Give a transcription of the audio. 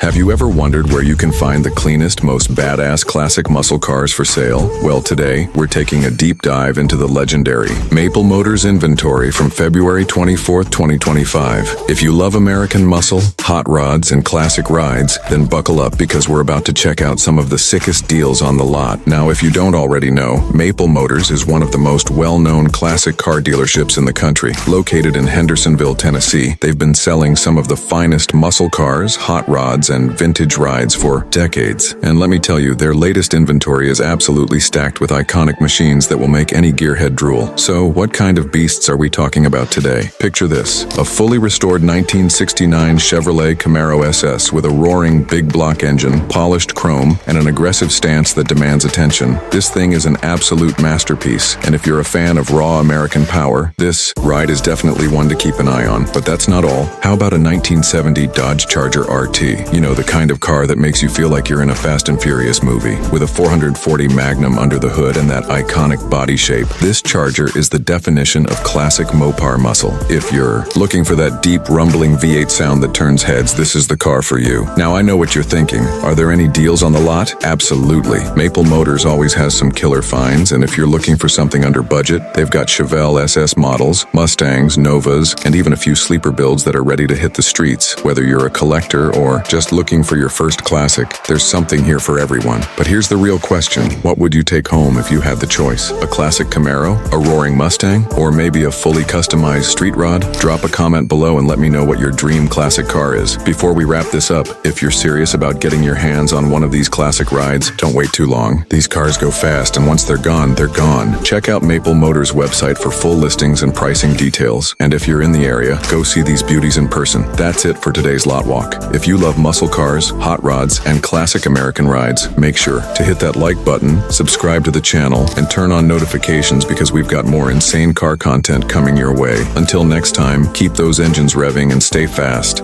Have you ever wondered where you can find the cleanest, most badass classic muscle cars for sale? Well, today, we're taking a deep dive into the legendary Maple Motors inventory from February 24th, 2025. If you love American muscle, hot rods, and classic rides, then buckle up because we're about to check out some of the sickest deals on the lot. Now, if you don't already know, Maple Motors is one of the most well-known classic car dealerships in the country. Located in Hendersonville, Tennessee, they've been selling some of the finest muscle cars, hot rods, and vintage rides for decades. And let me tell you, their latest inventory is absolutely stacked with iconic machines that will make any gearhead drool. So what kind of beasts are we talking about today? Picture this: a fully restored 1969 Chevrolet Camaro SS with a roaring big block engine, polished chrome, and an aggressive stance that demands attention. This thing is an absolute masterpiece, and if you're a fan of raw American power, this ride is definitely one to keep an eye on. But that's not all. How about a 1970 Dodge Charger RT? You know, the kind of car that makes you feel like you're in a Fast and Furious movie. With a 440 Magnum under the hood and that iconic body shape, this Charger is the definition of classic Mopar muscle. If you're looking for that deep, rumbling V8 sound that turns heads, this is the car for you. Now, I know what you're thinking. Are there any deals on the lot? Absolutely. Maple Motors always has some killer finds, and if you're looking for something under budget, they've got Chevelle SS models, Mustangs, Novas, and even a few sleeper builds that are ready to hit the streets. Whether you're a collector or just looking for your first classic, there's something here for everyone. But here's the real question: what would you take home if you had the choice? A classic Camaro, a roaring Mustang, or maybe a fully customized street rod? Drop a comment below and let me know what your dream classic car is. Before we wrap this up, if you're serious about getting your hands on one of these classic rides, don't wait too long. These cars go fast, and once they're gone, they're gone. Check out Maple Motors' website for full listings and pricing details. And if you're in the area, go see these beauties in person. That's it for today's lot walk. If you love muscle cars, hot rods, and classic American rides, make sure to hit that like button, subscribe to the channel, and turn on notifications because we've got more insane car content coming your way. Until next time, keep those engines revving and stay fast.